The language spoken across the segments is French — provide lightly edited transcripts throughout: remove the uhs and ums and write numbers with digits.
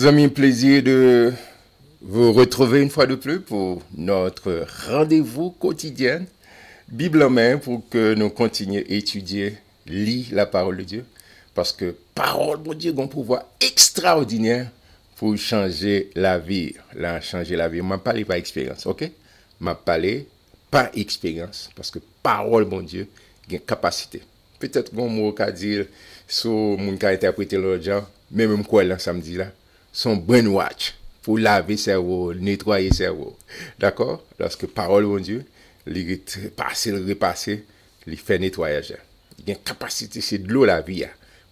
Amis, plaisir de vous retrouver une fois de plus pour notre rendez-vous quotidien, Bible en main, pour que nous continuions à étudier, lire la parole de Dieu. Parce que parole de Dieu a un pouvoir extraordinaire pour changer la vie. Là, changer la vie. Je ne parle pas d'expérience, ok? Je parle pas expérience. Parce que parole de Dieu a une capacité. Peut-être qu'on mot qu'à dire sur mon cas interpréter l'autre genre, mais même quoi là samedi là, son brainwash pour laver cerveau, nettoyer cerveau. D'accord? Lorsque parole de Dieu, il passer, le repasser, il fait nettoyage. Il y a une capacité, c'est de l'eau la vie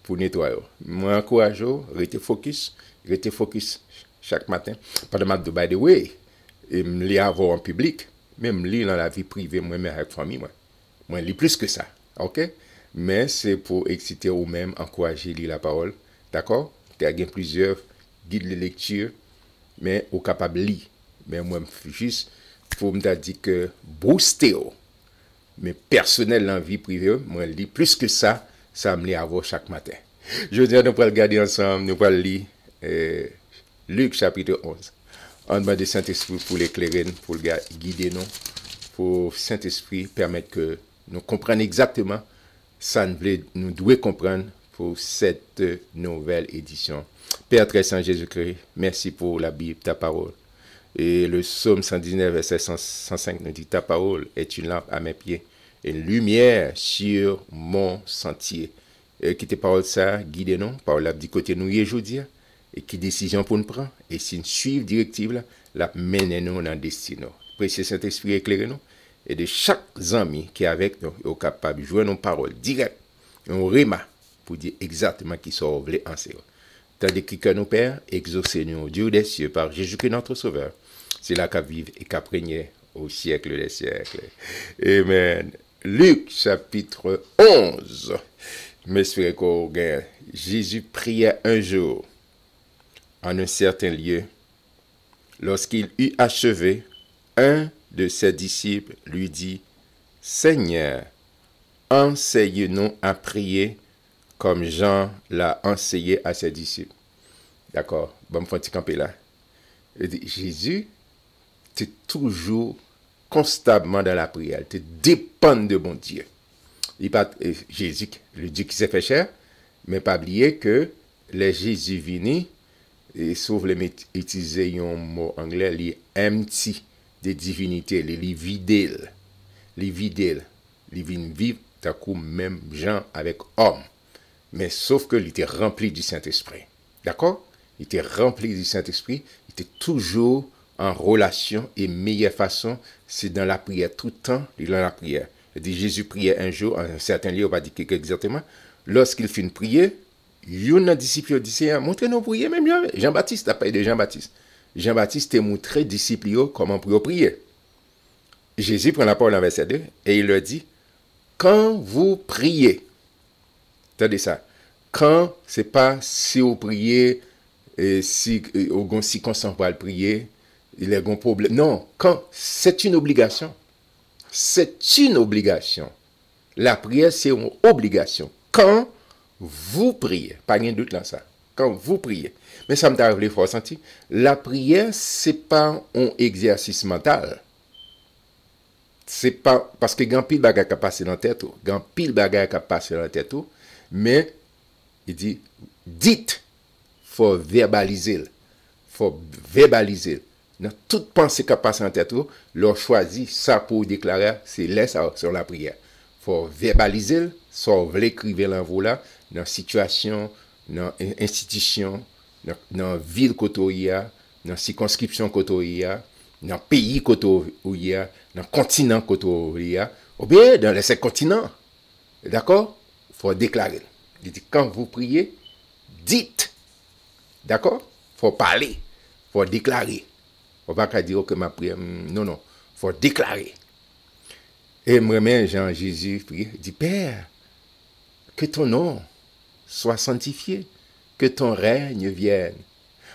pour nettoyer. Moi encourage, restez focus chaque matin. Pendant de by the way, et me lire avant en public, même lire dans la vie privée, moi-même avec famille, moi lis plus que ça. OK? Mais c'est pour exciter ou même encourager lire la parole. D'accord? Il y a plusieurs guides de lecture, mais au capable de lire. Mais moi, juste pour me dire que booster, mais personnel dans la vie privée, moi, je lis plus que ça me lit avant chaque matin. Je veux dire, nous allons regarder ensemble, nous allons lire Luc chapitre 11. On demande de Saint-Esprit pour l'éclairer, pour le guider nous, pour Saint-Esprit permettre que nous comprenions exactement ça nous devons comprendre pour cette nouvelle édition. Père très saint Jésus-Christ, merci pour la Bible, ta parole. Et le psaume 119, verset 105 nous dit, ta parole est une lampe à mes pieds et une lumière sur mon sentier. Et qui te parole ça, guidez-nous, par la du côté nous y aujourd'hui, et qui décision pour nous prendre, et si nous suivons directive, la menez-nous dans le destin. Précieux Saint-Esprit, éclairez-nous. Et de chaque ami qui est avec nous, est capable de jouer nos paroles directes, un rima, pour dire exactement qui sont voulés en série. Tandis que nos pères, exaucez-nous au Dieu des cieux par Jésus-Christ notre Sauveur. C'est là qu'à vivre et qu'à régner au siècle des siècles. Amen. Luc chapitre 11. M'espère qu'on gagne. Jésus priait un jour en un certain lieu. Lorsqu'il eut achevé, un de ses disciples lui dit, Seigneur, enseigne-nous à prier comme Jean l'a enseigné à ses disciples. D'accord? Bon, me faire camper là. Jésus, tu es toujours constamment dans la prière. Tu dépends de mon Dieu. Il pas Jésus, le Dieu qui s'est fait chair, mais pas oublier que les Jésus vini, et sauf les utiliser un mot anglais, les empty des divinités, les vidèles, les viennent vivre d'un coup même Jean avec homme. Mais sauf que il était rempli du Saint-Esprit. D'accord? Il était rempli du Saint-Esprit. Il était toujours en relation et meilleure façon, c'est dans la prière. Tout le temps, il est dans la prière. Il dit Jésus priait un jour, en un certain lieu, on va dire exactement. Lorsqu'il finit de prier, il y a un disciple dit Seigneur, montrez-nous prier, même Jean-Baptiste, t'as parlé de Jean-Baptiste. Jean-Baptiste t'a montré disciple comment prier. Jésus prend la parole en verset 2 et il leur dit quand vous priez, attendez ça, quand c'est pas si vous priez, si vous consent pour le prier, il y a un problème. Non, quand c'est une obligation. C'est une obligation. La prière, c'est une obligation. Quand vous priez, pas de doute là ça. Quand vous priez. Mais ça me arrivé fort senti. La prière, c'est pas un exercice mental. C'est pas parce que grand pile bagage qui passe dans la tête, grand pile bagage qui passe dans la tête, mais il dit dites, faut verbaliser. Faut verbaliser. Dans toute pensée qui passe dans la tête, leur choisi ça pour déclarer, c'est là sur la prière. Faut verbaliser, ça vous l'écrivez là vous là dans situation, dans institution, dans ville côtoya, dans circonscription côtoya, dans pays côtoya, dans continent côtoya, ou bien dans les 5 continents. D'accord? Faut déclarer. Il dit quand vous priez, dites. D'accord? Faut parler, faut déclarer. On va pas dire que ma prière, non, faut déclarer. Et moi-même, Jean-Jésus prie, dit Père, que ton nom soit sanctifié, que ton règne vienne.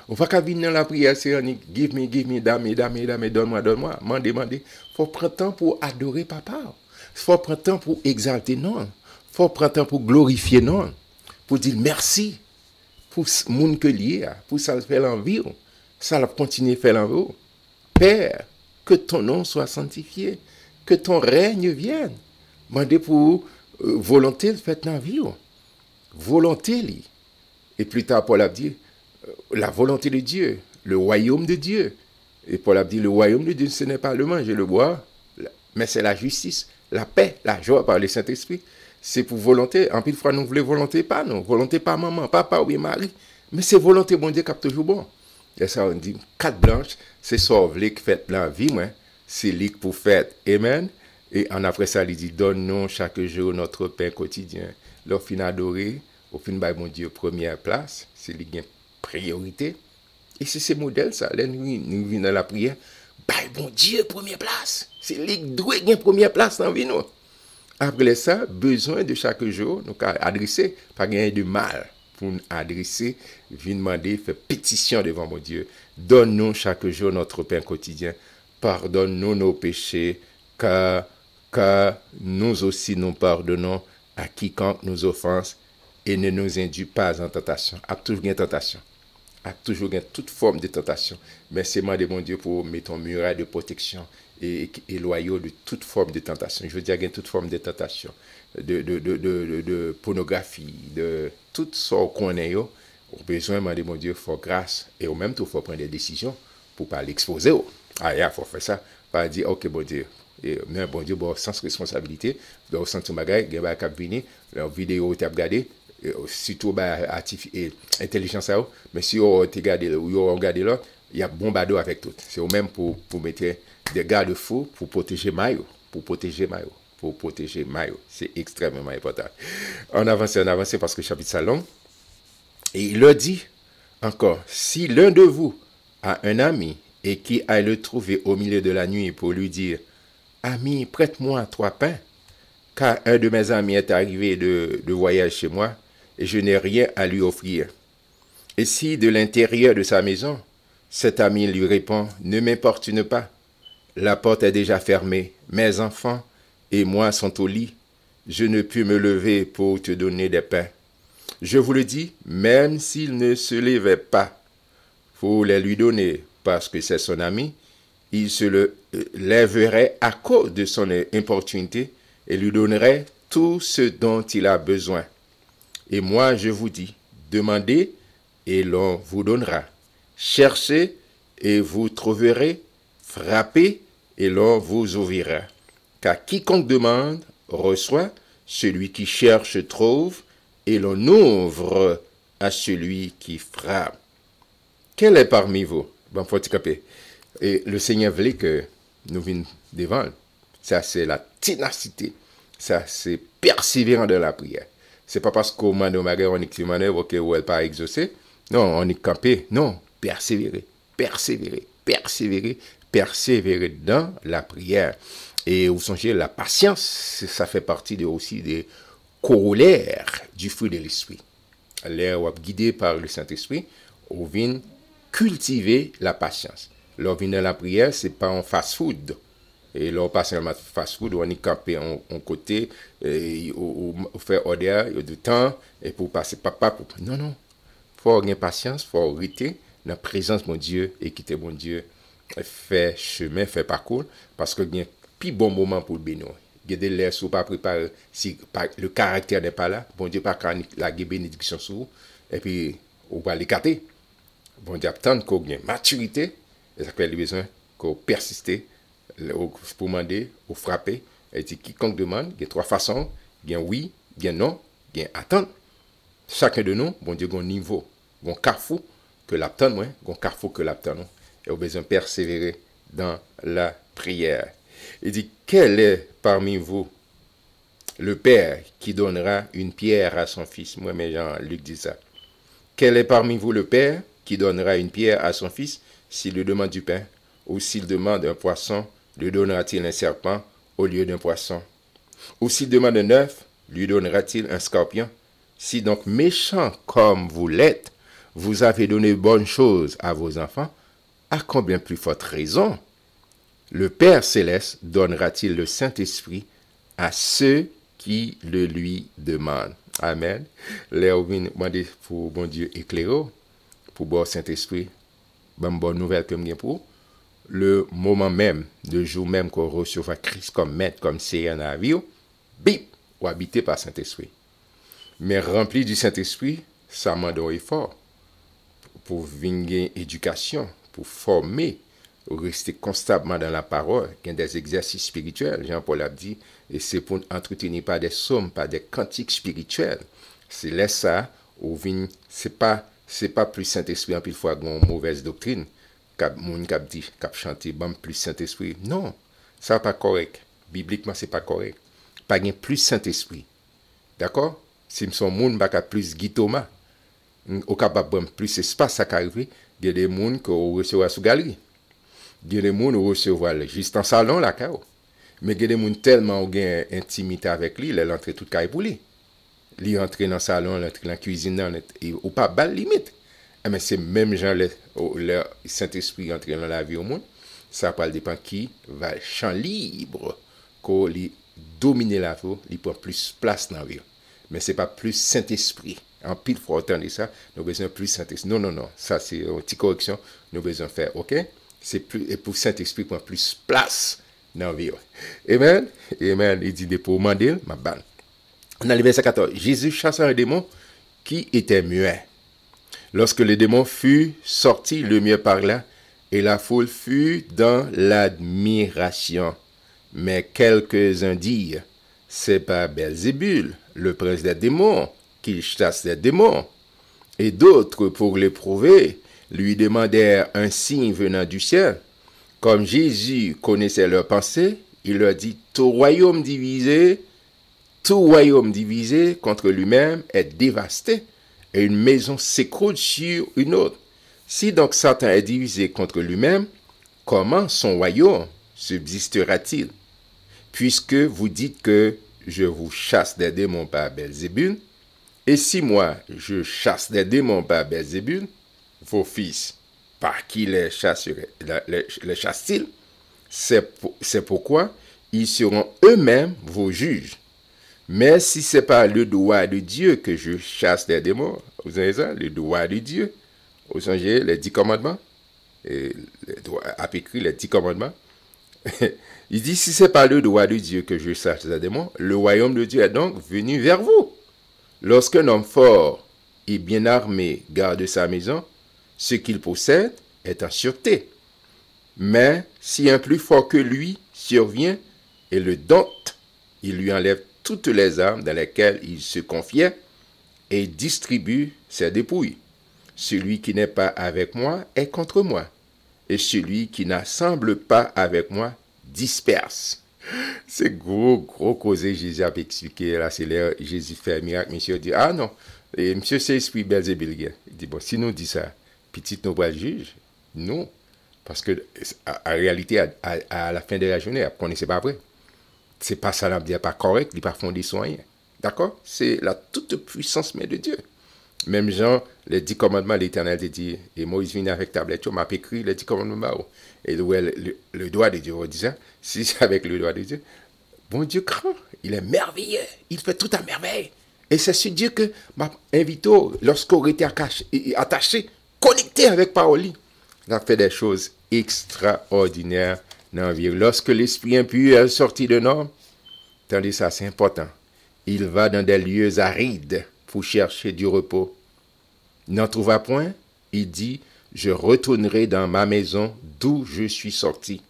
On va pas venir dans la prière, c'est give me, donne-moi, demandez. Faut prendre temps pour adorer papa. Faut prendre temps pour exalter non. Faut prendre temps pour glorifier non. Pour dire merci. pour le monde que lié, pour ça le faire l'envie, ça va continuer à faire l'envie. Père, que ton nom soit sanctifié, que ton règne vienne. Mandez pour volonté de faire dans la vie. Volonté, li. Et plus tard, Paul a dit, la volonté de Dieu, le royaume de Dieu. Et Paul a dit, le royaume de Dieu, ce n'est pas le manger, le boire, mais c'est la justice, la paix, la joie par le Saint-Esprit. C'est pour volonté. En plus, fois, nous voulons volonté pas, non. Volonté pas maman, papa ou bien mari. Mais c'est volonté, bon Dieu, qui a toujours bon. Et ça, on dit, carte blanche, c'est sauver qui fait la vie, moi. C'est lui pour faire. Amen. Et en après ça, il dit, donne-nous chaque jour notre pain quotidien. Leur fin adoré, au fin de mon Dieu, première place, c'est lui qui a priorité. Et c'est ce modèle, ça. Là, nous venons dans la prière, bon Dieu, première place. C'est lui qui doit gagner première place dans la vie, nous. Après ça, besoin de chaque jour, nous adresser, pas gagner de mal, pour nous adresser, venir demander, faire pétition devant mon Dieu. Donne-nous chaque jour notre pain quotidien. Pardonne-nous nos péchés, car nous aussi nous pardonnons à quiconque nous offense et ne nous induis pas en tentation. A toujours une tentation. A toujours une toute forme de tentation. Mais c'est moi de mon Dieu pour mettre un muraille de protection et loyaux de toute forme de tentation. Je veux dire, il y a toute forme de tentation, de pornographie, de tout ce qu'on a, au besoin de mon Dieu, il faut grâce et au même temps, il faut prendre des décisions pour ne pas l'exposer. Ah, il faut faire ça, pas dire, ok, bon Dieu. Mais bon Dieu, bon, sans responsabilité, dans le sens où il y a des venir, leur vidéo, tu as regardé, surtout intelligence, mais si on regarde là, il y a bombardé avec tout. C'est au même pour mettre des garde-fous pour protéger Mayo. C'est extrêmement important. On avance parce que le chapitre c'est long. Et il leur dit encore, si l'un de vous a un ami et qui aille le trouver au milieu de la nuit pour lui dire, ami, prête-moi 3 pains, car un de mes amis est arrivé de voyage chez moi et je n'ai rien à lui offrir. Et si de l'intérieur de sa maison, cet ami lui répond, ne m'importune pas, la porte est déjà fermée, mes enfants et moi sont au lit, je ne puis me lever pour te donner des pains. Je vous le dis, même s'il ne se levait pas pour les lui donner, parce que c'est son ami, il se lèverait à cause de son importunité et lui donnerait tout ce dont il a besoin. Et moi, je vous dis, demandez et l'on vous donnera. Cherchez et vous trouverez. Frappez et l'on vous ouvrira. Car quiconque demande, reçoit. Celui qui cherche, trouve. Et l'on ouvre à celui qui frappe. Quel est parmi vous? Bon, faut camper. Et le Seigneur voulait que nous venions devant. Ça, c'est la ténacité. Ça, c'est persévérant dans la prière. C'est pas parce qu'au moment de Marie, on est manœuvre, ou elle pas exaucée. Non, on est campé. Non, persévérer dans la prière. Et vous songez, la patience, ça fait partie aussi des corollaires du fruit de l'esprit. L'air guidé par le Saint-Esprit, on vient cultiver la patience. Lors de la prière, c'est pas un fast-food. Et là, on passe un fast-food, on est campé en côté, on fait order, il y a du temps, et pour passer papa. Non. Il faut avoir patience, il faut arrêter dans la présence de mon Dieu et quitter mon Dieu, faire chemin, faire parcours, parce qu'il y a un plus bon moment pour le bénir. Il y a des l'air sous pas préparé, si le caractère n'est pas là, bon Dieu pas la bénédiction sur vous, et puis on va l'écarter. Bon Dieu attend qu'on ait maturité, et ça fait besoin qu'on persiste pour demander, ou frapper, et dit quiconque demande, il y a 3 façons, il y a oui, il y a non, il y a attendre. Chacun de nous, bon Dieu, a un niveau, un carrefour que l'attend, un carrefour que l'attend, et on a besoin de persévérer dans la prière. Il dit, quel est parmi vous le père qui donnera une pierre à son fils? Moi, mais Jean-Luc dit ça. Quel est parmi vous le père qui donnera une pierre à son fils s'il lui demande du pain? Ou s'il demande un poisson, lui donnera-t-il un serpent au lieu d'un poisson? Ou s'il demande un œuf, lui donnera-t-il un scorpion? Si donc méchant comme vous l'êtes, vous avez donné bonnes choses à vos enfants, à combien plus forte raison le Père Céleste donnera-t-il le Saint-Esprit à ceux qui le lui demandent? Amen. Là, on vient demander pour bon Dieu éclairer, pour bon Saint-Esprit, bonne nouvelle que je pour le moment même, le jour même qu'on recevra Christ comme maître, comme Seigneur dans la vie, bip, ou habité par Saint-Esprit. Mais rempli du Saint-Esprit, ça m'a donné effort pour venir éducation, pour former, rester constamment dans la parole, il y a des exercices spirituels, Jean-Paul a dit, et c'est pour entretenir pas des psaumes, pas des cantiques spirituels. C'est là ça, c'est pas plus Saint-Esprit en pile fois une mauvaise doctrine, cap moun cap dit, cap chanter bon plus Saint-Esprit. Non, ça pas correct. Bibliquement c'est pas correct. Pas gain plus Saint-Esprit. D'accord? Si son moun pas plus guitoma, au capable plus espace ça arrive, il y a des moun que recevoir sous galerie. Il y a des gens qui recevoir juste en salon là, mais il y a des gens tellement ont intimité avec lui, il entre tout caille pour lui. Il entre dans le salon, il entre dans la cuisine, ou pas balle limite. Mais c'est même gens le Saint-Esprit entre dans la vie au monde, ça va dépendre qui va champ libre, qu'on dominer la vie, il prend plus place dans la vie. Mais c'est pas plus Saint-Esprit. En pile faut entendre ça, nous avons besoin de plus Saint-Esprit. Non, ça c'est une petite correction, nous avons besoin de faire, ok? C'est plus, et pour Saint-Esprit prend plus place dans la vie. Amen. Amen. Il dit pour demander, ma balle. Dans le verset 14, Jésus chassa un démon qui était muet. Lorsque le démon fut sorti, le muet parla, et la foule fut dans l'admiration. Mais quelques-uns dirent, c'est pas Belzébul, le prince des démons, qui chasse des démons. Et d'autres, pour l'éprouver, lui demandèrent un signe venant du ciel. Comme Jésus connaissait leurs pensées, il leur dit, tout royaume divisé contre lui-même est dévasté, et une maison s'écroule sur une autre. Si donc Satan est divisé contre lui-même, comment son royaume subsistera-t-il? Puisque vous dites que je vous chasse des démons par Belzébul, et si moi je chasse des démons par Belzébul, vos fils, par qui les chassent-ils? C'est pourquoi ils seront eux-mêmes vos juges. Mais si c'est par le droit de Dieu que je chasse des démons, vous avez ça, le droit de Dieu, vous songez les 10 commandements, et a écrit les 10 commandements. Il dit, si c'est par le droit de Dieu que je chasse des démons, le royaume de Dieu est donc venu vers vous. Lorsqu'un homme fort et bien armé garde sa maison, ce qu'il possède est en sûreté. Mais si un plus fort que lui survient et le dompte, il lui enlève toutes les armes dans lesquelles il se confiait et distribue ses dépouilles. Celui qui n'est pas avec moi est contre moi, et celui qui n'assemble pas avec moi disperse. C'est gros causé, Jésus a expliqué, là c'est là, Jésus fait un miracle, monsieur dit, ah non, et monsieur c'est esprit Belzébul. Il dit, bon, si nous dit ça, petit nous pas le juge, non, parce que en réalité, à la fin de la journée, on ne sait pas vrai. C'est pas ça, là, pas correct, il n'est pas fondé sur rien. D'accord? C'est la toute puissance mais de Dieu. Même Jean, les 10 commandements, l'Éternel te dit, et Moïse vient avec tablette, m'a écrit les 10 commandements. Et le doigt de Dieu, on dit ça, si c'est avec le doigt de Dieu, bon Dieu grand, il est merveilleux, il fait tout à merveille. Et c'est ce Dieu que m'a invité, lorsqu'on était attaché, connecté avec parole, il a fait des choses extraordinaires dans la vie. Lorsque l'esprit impur est sorti de l'homme, tandis ça, c'est important, il va dans des lieux arides pour chercher du repos. N'en trouva point, il dit, je retournerai dans ma maison d'où je suis sorti.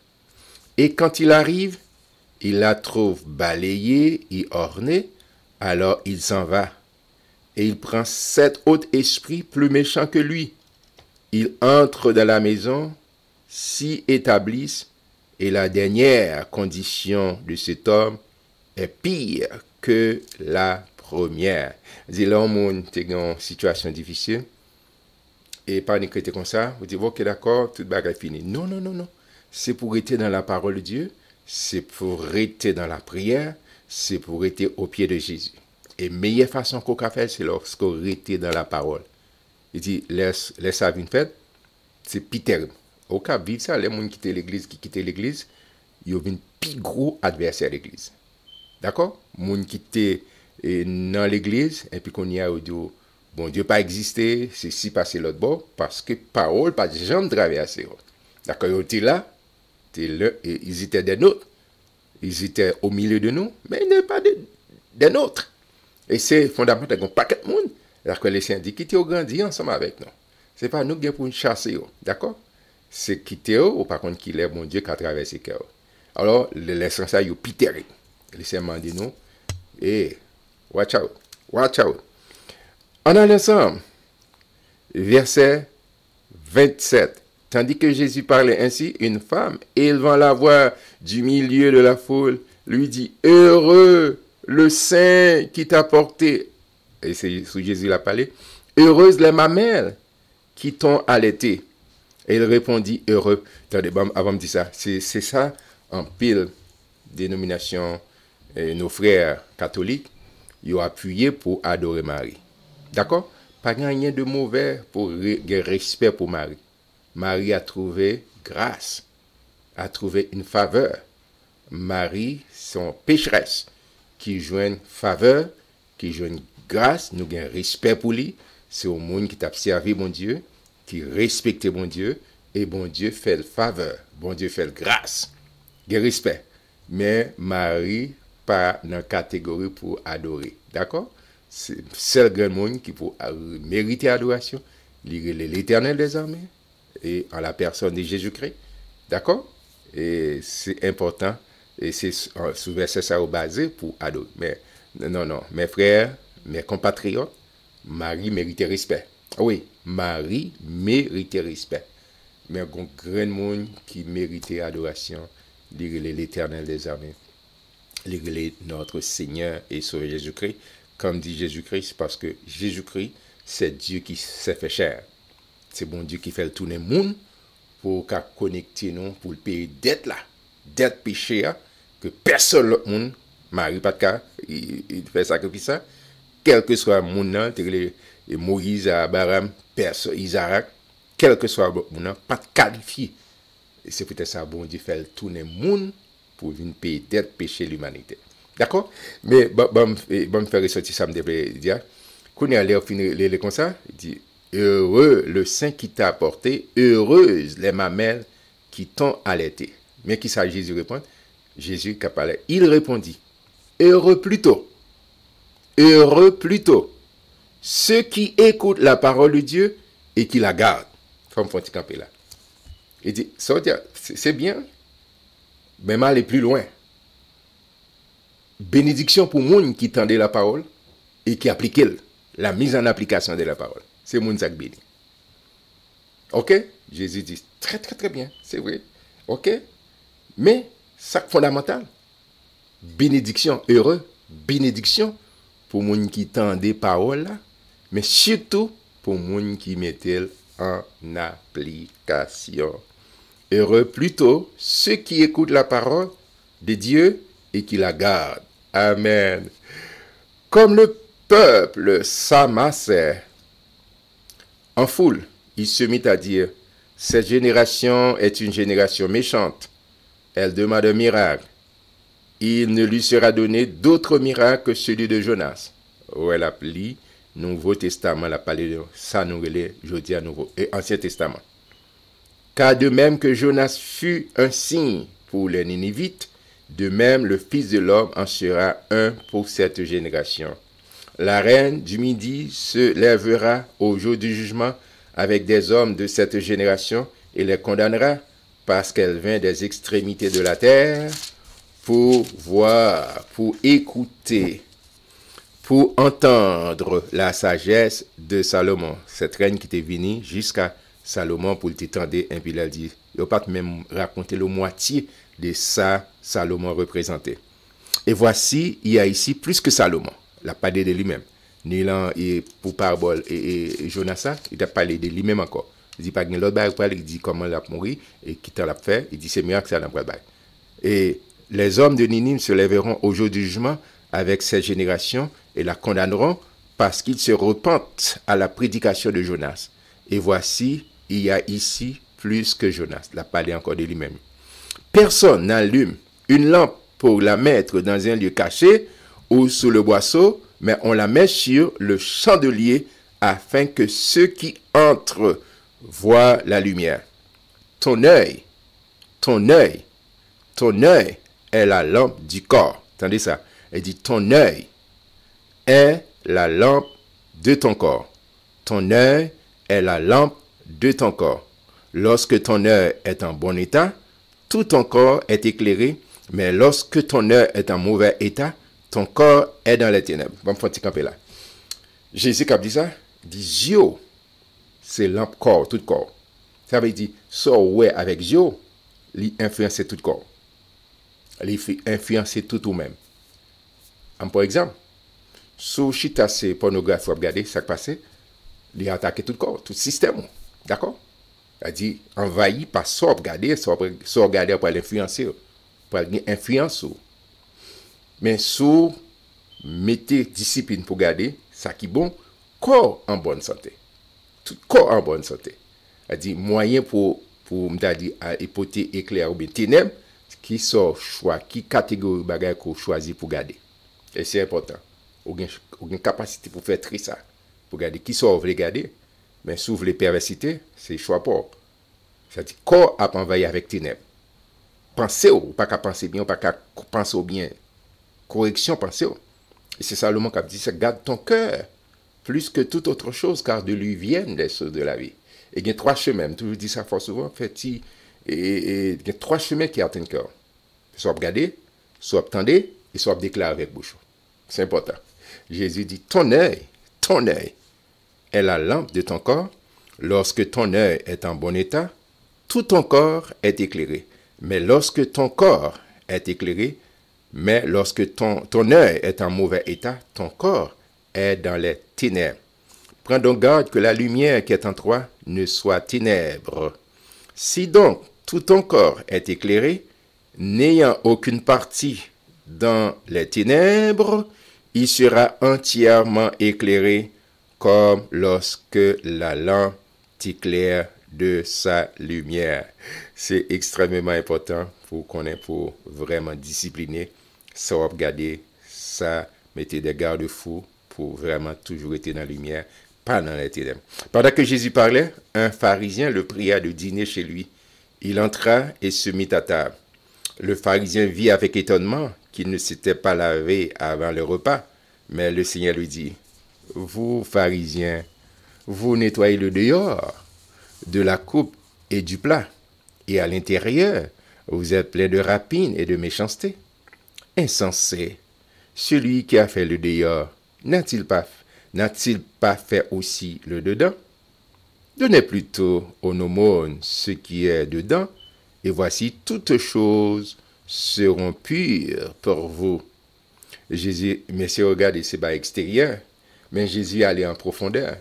Et quand il arrive, il la trouve balayée et ornée, alors il s'en va. Et il prend 7 autres esprits plus méchants que lui. Il entre dans la maison, s'y établissent, et la dernière condition de cet homme est pire que la première. Dis là, on est dans une situation difficile, et pas une critique comme ça, vous dites, ok, d'accord, tout le est fini. Non. C'est pour rester dans la parole de Dieu, c'est pour rester dans la prière, c'est pour rester au pied de Jésus. Et meilleure façon qu'on peut faire, c'est lorsqu'on reste dans la parole. Il dit, laisse ça venir faire, c'est pire. Au cas vivre ça, les gens qui quittent l'église, ils ont un plus gros adversaire de l'église. D'accord? Les gens qui quittent et dans l'église, et puis qu'on y a dit, bon Dieu pas existé, c'est si passé l'autre bord, parce que parole, pas de jamais traversé. D'accord, ils étaient là, ils étaient des nôtres, ils étaient au milieu de nous, mais ils n'étaient pas des nôtres. Et c'est fondamental qu'on pas de monde. Alors que les saints disent quitter au grandi ensemble avec nous. Ce n'est pas nous qui pour nous chasser, d'accord? C'est quitter ou par contre qu'il est bon Dieu qui a traversé le cœur. Alors, l'essence ça, il pitéré. Les saints m'ont dit nous, et watch out, watch out. On a l'ensemble, verset 27. Tandis que Jésus parlait ainsi, une femme, élevant la voix du milieu de la foule, lui dit, heureux le sein qui t'a porté, et c'est sous Jésus l'a parlé, heureuse les mamelles qui t'ont allaité. Et il répondit, heureux. Attendez, avant de dire ça, c'est ça, en pile dénomination, nos frères catholiques, ils ont appuyé pour adorer Marie. D'accord? Pas rien de mauvais pour respect pour Marie. Marie a trouvé grâce, a trouvé une faveur. Marie, son pécheresse, qui joignent faveur, qui joignent grâce, nous avons respect pour lui. C'est au monde qui t'a servi, bon Dieu, qui respecte bon Dieu, et bon Dieu fait le faveur, bon Dieu fait le grâce, il respect. Mais Marie, pas dans la catégorie pour adorer. D'accord? C'est le seul grand monde qui peut mériter adoration, l'Éternel des armées, et en la personne de Jésus-Christ. D'accord? Et c'est important. Et c'est sous verset ça au basé pour adorer. Mais non, mes frères, mes compatriotes, Marie méritait respect. Oui, Marie méritait respect. Mais il y a un grand monde qui méritait adoration, l'Éternel des armées, notre Seigneur et Sauveur Jésus-Christ. Comme dit Jésus-Christ, parce que Jésus-Christ, c'est Dieu qui s'est fait chair. C'est bon Dieu qui fait le tourner le monde pour connecter nous, pour le payer dette là, dette péché, que personne l'autre monde, Marie pas de cas, il fait sacrifice ça, quel que soit le monde, Moïse, Abraham, Isaac, quel que soit le monde, pas de qualifié. Et c'est peut-être ça, bon Dieu fait le tourner le monde pour venir payer dette péché l'humanité. D'accord? Mais bon me faire ressortir ça, me dire, quand on est allé finir comme ça, il dit, heureux le sein qui t'a apporté, heureuse les mamelles qui t'ont allaité. Mais qui ça Jésus répond? Jésus qui a parlé. Il répondit, heureux plutôt, ceux qui écoutent la parole de Dieu et qui la gardent. Comme faut camper là. Il dit, c'est bien, mais mal aller plus loin. Bénédiction pour monde qui tendait la parole et qui appliquait la mise en application de la parole. C'est moun sak béni. Ok? Jésus dit, très très très bien, c'est vrai. Ok? Mais, ça fondamental, bénédiction, heureux, bénédiction pour moun qui tendait parole là, mais surtout pour moun qui mettait en application. Heureux plutôt ceux qui écoutent la parole de Dieu et qui la gardent. Amen. Comme le peuple s'amassait en foule, il se mit à dire, cette génération est une génération méchante. Elle demande un miracle. Il ne lui sera donné d'autre miracle que celui de Jonas. Où elle appli Nouveau Testament, elle a parlé de ça, nous relais, jeudi à Nouveau, et Ancien Testament. Car de même que Jonas fut un signe pour les Ninivites, de même le Fils de l'homme en sera un pour cette génération. La reine du Midi se lèvera au jour du jugement avec des hommes de cette génération et les condamnera parce qu'elle vient des extrémités de la terre pour voir, pour écouter, pour entendre la sagesse de Salomon. Cette reine qui était venue jusqu'à Salomon pour t'étendre, et puis elle dit, il n'a pas même raconté la moitié de ça Salomon représentait. Et voici, il y a ici plus que Salomon. Il a parlé de lui-même. Nilan et pour parabole et Jonas, il a parlé de lui-même encore. Il dit pas que l'autre bail, il dit comment il a mouru et qui t'a l'a fait. Il dit c'est mieux que ça n'a pas bail. Et les hommes de Ninive se lèveront au jour du jugement avec cette génération et la condamneront parce qu'ils se repentent à la prédication de Jonas. Et voici, il y a ici plus que Jonas. Il a parlé encore de lui-même. Personne n'allume une lampe pour la mettre dans un lieu caché ou sous le boisseau, mais on la met sur le chandelier afin que ceux qui entrent voient la lumière. Ton œil, ton œil, ton œil est la lampe du corps. Entendez ça? Elle dit ton œil est la lampe de ton corps. Ton œil est la lampe de ton corps. Lorsque ton œil est en bon état, tout ton corps est éclairé, mais lorsque ton œil est en mauvais état, ton corps est dans les ténèbres. Bon, faut camper là. Jésus qui a dit ça, il dit Yo, c'est lampe corps, tout corps. Ça veut dire, so ouais avec Yo, il influence tout corps. Il influence tout ou même. Par exemple, sous chita c'est pornographie, vous regardez ça qui passe, il a attaqué tout le corps, tout le système. D'accord? Il a dit envahi par ça, regarder, ça regarder pour l'influencer, pour l'influence. Mais sous mettez discipline pour garder, ça qui est bon, corps en bonne santé. Tout corps en bonne santé. Il a dit moyen pour m'ta dit à hypothèse éclair ou bien ténèbres, qui sort choix, qui catégorie bagage qu'on choisit pour garder. Et c'est important. Ou une capacité pour faire tri ça. Pour garder qui sort, vous voulez garder. Mais si vous voulez perversité, c'est choix pas. C'est-à-dire, corps a envahi avec ténèbres. Pensez ou pas qu'à penser bien, ou pas qu'à penser au bien. Correction, pensez ou. Et c'est Salomon qui a dit, c'est garde ton cœur plus que toute autre chose, car de lui viennent les choses de la vie. Et il y a trois chemins, je toujours dis ça fort souvent, et il y a trois chemins qui atteignent le cœur. Soit regarder, soit attendre, et soit déclarer avec bouche. C'est important. Jésus dit, ton œil est la lampe de ton corps. Lorsque ton œil est en bon état, tout ton corps est éclairé. Mais lorsque ton corps est éclairé, mais lorsque ton œil est en mauvais état, ton corps est dans les ténèbres. Prends donc garde que la lumière qui est en toi ne soit ténèbres. Si donc tout ton corps est éclairé, n'ayant aucune partie dans les ténèbres, il sera entièrement éclairé comme lorsque la lampe éclaire de sa lumière. C'est extrêmement important pour qu'on ait pour vraiment discipliner, ça regarder, ça mettez des garde-fous pour vraiment toujours être dans la lumière, pas dans les ténèbres. Pendant que Jésus parlait, un pharisien le pria de dîner chez lui. Il entra et se mit à table. Le pharisien vit avec étonnement qu'il ne s'était pas lavé avant le repas, mais le Seigneur lui dit, « Vous, pharisiens, vous nettoyez le dehors de la coupe et du plat, et à l'intérieur, vous êtes plein de rapines et de méchanceté. Insensé, celui qui a fait le dehors, n'a-t-il pas fait aussi le dedans? Donnez plutôt aux aumônes ce qui est dedans, et voici toutes choses seront pures pour vous. » Jésus, messieurs, regardez, c'est pas extérieur, mais Jésus allait en profondeur.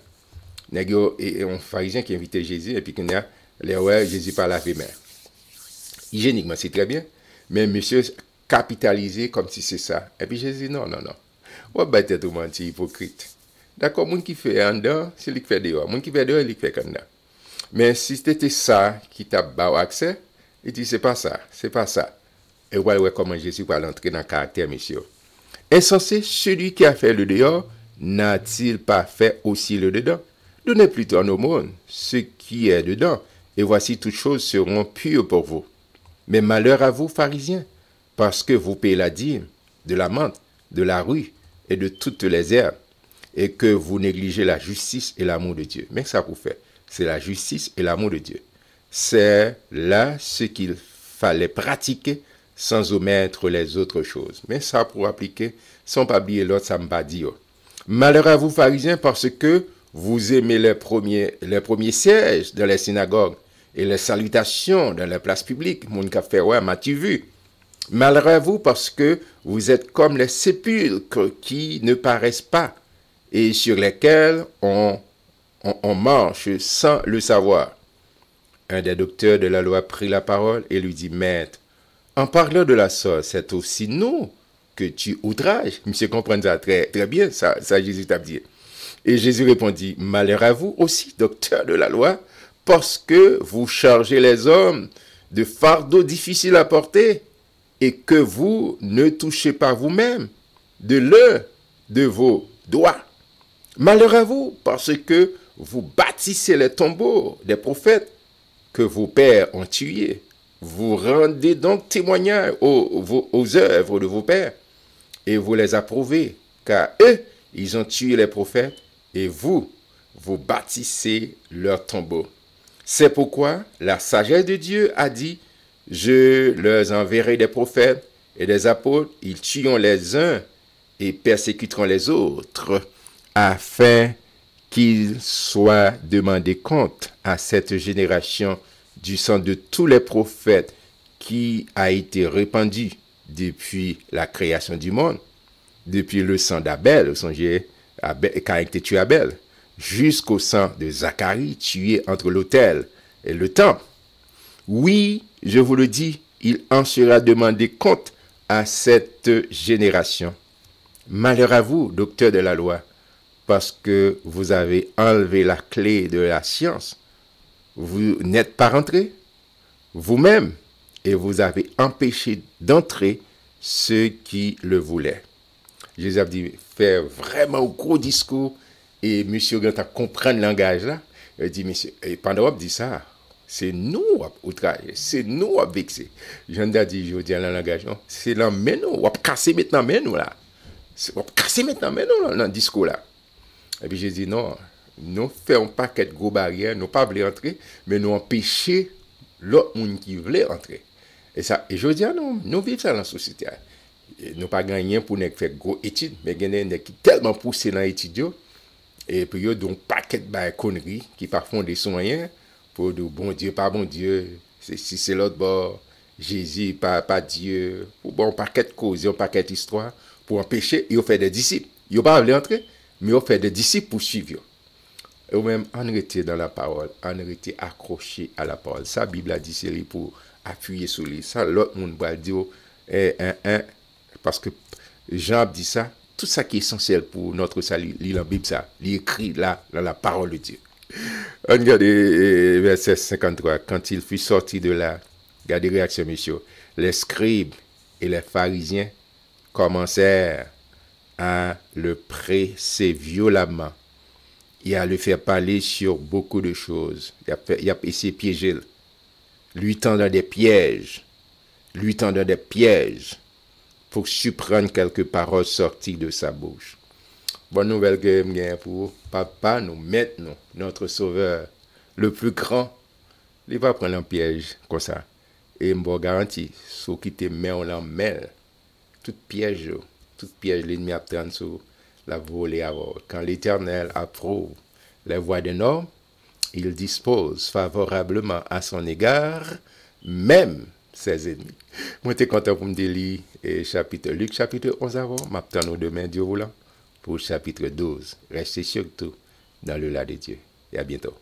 Et un pharisien qui invitait Jésus, et puis qu'il y a les ouais, Jésus par la main. Hygiéniquement, c'est très bien, mais monsieur capitalisé comme si c'est ça. Et puis Jésus, non. Ouais, bah, t'es tout menti, hypocrite. D'accord, mon qui fait en dedans, c'est lui qui fait dehors. Mon qui fait dehors, c'est lui qui fait en dedans. Mais si c'était ça qui t'a bas accès, il dit, c'est pas ça. Et voilà comment Jésus va l'entrer dans le caractère, monsieur. Insensé, celui qui a fait le dehors, n'a-t-il pas fait aussi le dedans? Donnez plutôt en aumône ce qui est dedans, et voici toutes choses seront pures pour vous. Mais malheur à vous, pharisiens, parce que vous payez la dîme de la menthe, de la rue et de toutes les herbes, et que vous négligez la justice et l'amour de Dieu. Mais ça vous fait, c'est la justice et l'amour de Dieu. C'est là ce qu'il fallait pratiquer sans omettre les autres choses. Mais ça pour appliquer, sans pas oublier l'autre, ça me va dire. Malheur à vous, pharisiens, parce que vous aimez les premiers sièges dans les synagogues et les salutations dans les places publiques. Mon café, ouais, m'as-tu vu? Malheur à vous, parce que vous êtes comme les sépulcres qui ne paraissent pas et sur lesquels on marche sans le savoir. Un des docteurs de la loi prit la parole et lui dit, Maître, en parlant de la sorte, c'est aussi nous que tu outrages. Monsieur comprend ça très, très bien, ça Jésus t'a dit. Et Jésus répondit, malheur à vous aussi, docteur de la loi, parce que vous chargez les hommes de fardeaux difficiles à porter et que vous ne touchez pas vous-même. de l'un de vos doigts. Malheur à vous, parce que vous bâtissez les tombeaux des prophètes que vos pères ont tués. Vous rendez donc témoignage aux œuvres de vos pères et vous les approuvez, car eux, ils ont tué les prophètes et vous bâtissez leurs tombeaux. C'est pourquoi la sagesse de Dieu a dit, je leur enverrai des prophètes et des apôtres, ils tueront les uns et persécuteront les autres, afin qu'il soit demandé compte à cette génération du sang de tous les prophètes qui a été répandu depuis la création du monde, depuis le sang d'Abel, songez, qui a été tué Abel, jusqu'au sang de Zacharie tué entre l'autel et le temple. Oui, je vous le dis, il en sera demandé compte à cette génération. Malheur à vous, docteurs de la loi, parce que vous avez enlevé la clé de la science. Vous n'êtes pas rentrés vous-même et vous avez empêché d'entrer ceux qui le voulaient. Jésus a dit, fait vraiment un gros discours et monsieur Grant a compris le langage là. Il dit, monsieur, et pendant qu'il dit ça, c'est nous outragés, c'est nous vexés. Jean a dit, je dis dans le langage, c'est là, mais nous, on va casser maintenant, mais nous là. On va casser maintenant, mais nous dans le discours là. Et puis j'ai dit, non, nous faisons pas quelques gros barrières, nous pas voulu entrer, mais nous empêcher l'autre monde qui voulait entrer. Et ça, et je dis, nous vivons ça dans la société. Et nous pas gagné pour nous faire gros études, mais il y a des qui tellement poussé dans l'étude, et puis il y a donc paquet de conneries qui parfois des soins pour dire bon Dieu, pas bon Dieu, si c'est l'autre bord, Jésus, pas Dieu, pour bon paquet de causes, un paquet d'histoires, pour empêcher, ils ont fait des disciples. Ils n'ont pas voulu entrer, mais ils ont fait des disciples pour suivre. Et même en rester dans la parole, en rester accroché à la parole. Ça, la Bible a dit, c'est pour appuyer sur lui. Ça, l'autre monde va dire, parce que Jean a dit ça, tout ça qui est essentiel pour notre salut, il la Bible, ça, il écrit là, dans la parole de Dieu. On regarde verset 53, quand il fut sorti de là, regardez la réaction, messieurs, les scribes et les pharisiens commencèrent à le presser violemment et à le faire parler sur beaucoup de choses. Il a essayé de piéger, lui tendant des pièges, pour surprendre quelques paroles sorties de sa bouche. Bonne nouvelle que j'ai pour papa, nous maintenant, notre sauveur, le plus grand, il va prendre un piège comme ça. Et je garantis, ceux qui te mettent en mêle, tout piège, l'ennemi attend sur la volée à vol. Quand l'Éternel approuve les voies d'un homme, il dispose favorablement à son égard, même ses ennemis. Moi, je suis content pour me lire Luc chapitre 11 avant. Je m'attends demain, Dieu voulant, pour chapitre 12. Restez surtout dans le là de Dieu. Et à bientôt.